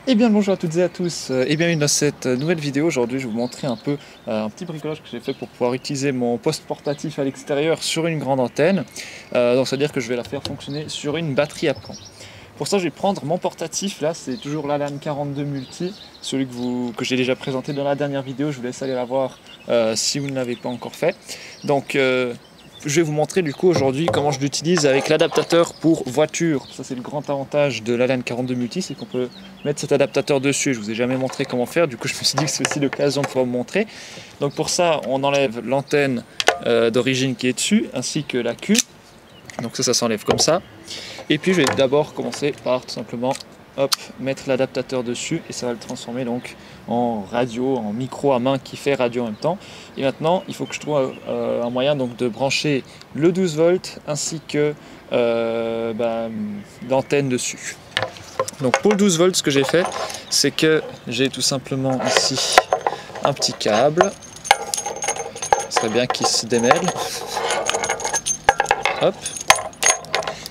Eh bien bonjour à toutes et à tous et bienvenue dans cette nouvelle vidéo. Aujourd'hui je vais vous montrer un peu un petit bricolage que j'ai fait pour pouvoir utiliser mon poste portatif à l'extérieur sur une grande antenne. Donc c'est à dire que je vais la faire fonctionner sur une batterie à plomb. Pour ça je vais prendre mon portatif, là c'est toujours l'Alan 42 Multi, celui que j'ai déjà présenté dans la dernière vidéo. Je vous laisse aller la voir si vous ne l'avez pas encore fait. Donc je vais vous montrer du coup aujourd'hui comment je l'utilise avec l'adaptateur pour voiture. Ça c'est le grand avantage de l'Alan 42 Multi, c'est qu'on peut mettre cet adaptateur dessus. Je vous ai jamais montré comment faire, du coup je me suis dit que c'est aussi l'occasion de pouvoir vous montrer. Donc pour ça on enlève l'antenne d'origine qui est dessus ainsi que la queue. Donc ça s'enlève comme ça. Et puis je vais d'abord commencer par tout simplement mettre l'adaptateur dessus et ça va le transformer donc en radio, en micro à main qui fait radio en même temps. Et maintenant il faut que je trouve un moyen donc de brancher le 12 volts ainsi que l'antenne dessus. Donc pour le 12 volts ce que j'ai fait c'est que j'ai tout simplement ici un petit câble. Ce serait bien qu'il se démêle. Hop.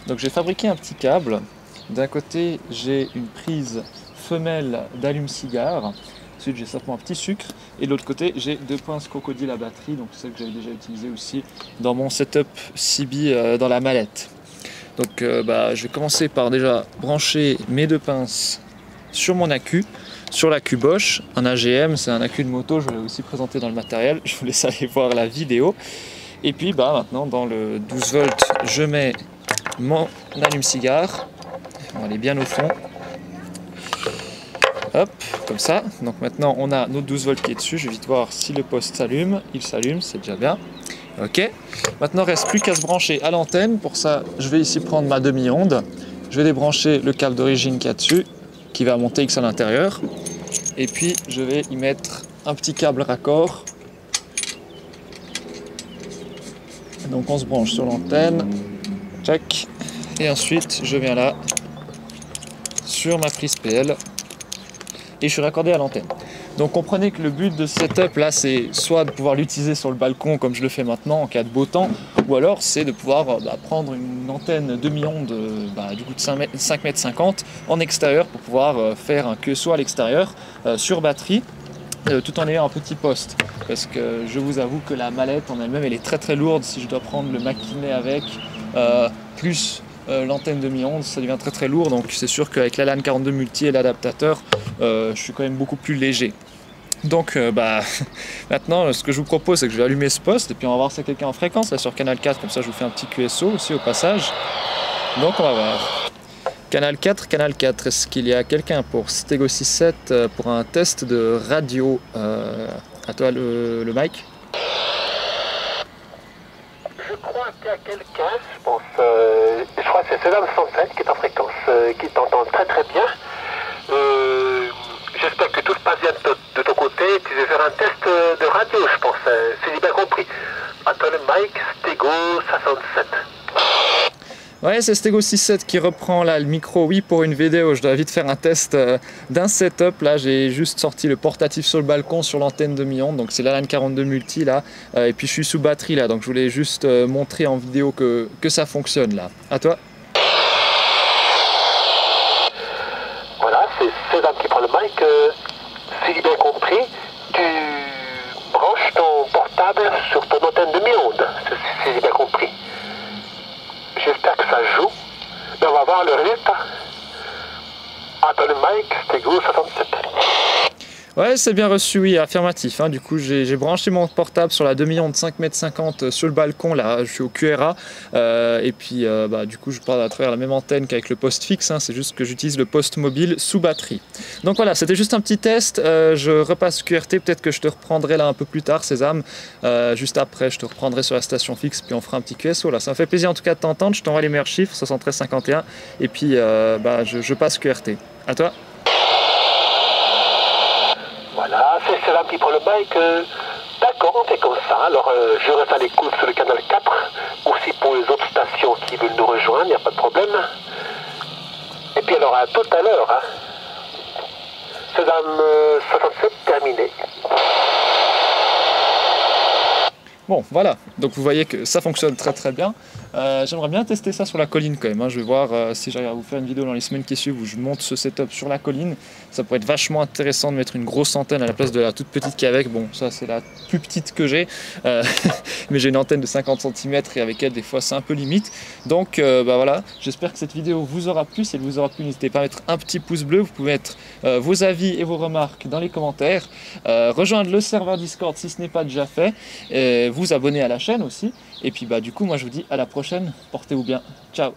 Donc j'ai fabriqué un petit câble. D'un côté j'ai une prise femelle d'allume-cigare, ensuite j'ai simplement un petit sucre, et de l'autre côté j'ai deux pinces crocodile à batterie, donc c'est celle que j'avais déjà utilisée aussi dans mon setup CB dans la mallette. Donc je vais commencer par déjà brancher mes deux pinces sur mon accu, sur l'accu Bosch, un AGM, c'est un accu de moto, je l'ai aussi présenté dans le matériel, je vous laisse aller voir la vidéo. Et puis maintenant dans le 12 volts je mets mon allume-cigare. On va aller bien au fond. Hop, comme ça. Donc maintenant on a notre 12 volts qui est dessus. Je vais vite voir si le poste s'allume. Il s'allume, c'est déjà bien. Ok. Maintenant il ne reste plus qu'à se brancher à l'antenne. Pour ça, je vais ici prendre ma demi-onde. Je vais débrancher le câble d'origine qu'il y a dessus, qui va monter X à l'intérieur. Et puis je vais y mettre un petit câble raccord. Donc on se branche sur l'antenne. Check. Et ensuite je viens là sur ma prise PL et je suis raccordé à l'antenne. Donc comprenez que le but de ce setup là c'est soit de pouvoir l'utiliser sur le balcon comme je le fais maintenant en cas de beau temps, ou alors c'est de pouvoir prendre une antenne demi-onde du coup de 5,50 m en extérieur pour pouvoir faire un QSO à l'extérieur sur batterie tout en ayant un petit poste, parce que je vous avoue que la mallette en elle-même elle est très lourde. Si je dois prendre le maquinet avec plus l'antenne demi-onde, ça devient très lourd, donc c'est sûr qu'avec la LAN 42 Multi et l'adaptateur je suis quand même beaucoup plus léger. Donc maintenant ce que je vous propose c'est que je vais allumer ce poste et puis on va voir si quelqu'un en fréquence là sur Canal 4, comme ça je vous fais un petit QSO aussi au passage. Donc on va voir. Canal 4, est-ce qu'il y a quelqu'un pour Stego 67 pour un test de radio? À toi le mic. Je crois qu'il y a quelqu'un, je pense, je crois que c'est Selam 107 qui est en fréquence, qui t'entend très bien. J'espère que tout se passe bien de ton côté. Tu veux faire un test de radio, je pense, si j'ai bien compris. Attends le mic, Stego 67. Ouais, c'est Stego 67 qui reprend là le micro. Oui, pour une vidéo, je dois vite faire un test d'un setup. Là, j'ai juste sorti le portatif sur le balcon sur l'antenne demi-onde. Donc c'est l'Alan 42 Multi là. Et puis je suis sous batterie là. Donc je voulais juste montrer en vidéo que ça fonctionne là. À toi. Voilà, c'est Selam qui prend le mic. Si j'ai bien compris, tu branches ton portable sur ton antenne demi-onde, si j'ai bien compris. J'espère que ça joue. Mais on va voir le résultat. Attends le mic, Stego 67. Ouais, c'est bien reçu, oui, affirmatif. Du coup, j'ai branché mon portable sur la demi-onde 5,50 m sur le balcon, là, je suis au QRA. Et puis, du coup, je parle à travers la même antenne qu'avec le poste fixe. C'est juste que j'utilise le poste mobile sous batterie. Donc voilà, c'était juste un petit test. Je repasse QRT, peut-être que je te reprendrai là un peu plus tard, Sésame. Juste après, je te reprendrai sur la station fixe, puis on fera un petit QSO. Là, ça me fait plaisir en tout cas de t'entendre. Je t'envoie les meilleurs chiffres, 73,51. Et puis, je passe QRT. À toi. Voilà, c'est Selam qui prend le mic. D'accord, on fait comme ça. Alors, je reste à l'écoute sur le canal 4. Aussi pour les autres stations qui veulent nous rejoindre, il n'y a pas de problème. Et puis alors, à tout à l'heure. Selam 67 terminé. Bon, voilà, donc vous voyez que ça fonctionne très très bien. J'aimerais bien tester ça sur la colline quand même, hein. Je vais voir si j'arrive à vous faire une vidéo dans les semaines qui suivent où je monte ce setup sur la colline. Ça pourrait être vachement intéressant de mettre une grosse antenne à la place de la toute petite qu'il y a avec. Bon, ça c'est la plus petite que j'ai, mais j'ai une antenne de 50 cm et avec elle des fois c'est un peu limite. Donc bah voilà, j'espère que cette vidéo vous aura plu. Si elle vous aura plu, n'hésitez pas à mettre un petit pouce bleu. Vous pouvez mettre vos avis et vos remarques dans les commentaires. Rejoindre le serveur Discord si ce n'est pas déjà fait. Vous abonner à la chaîne aussi. Et puis bah du coup moi je vous dis à la prochaine. Portez-vous bien. Ciao.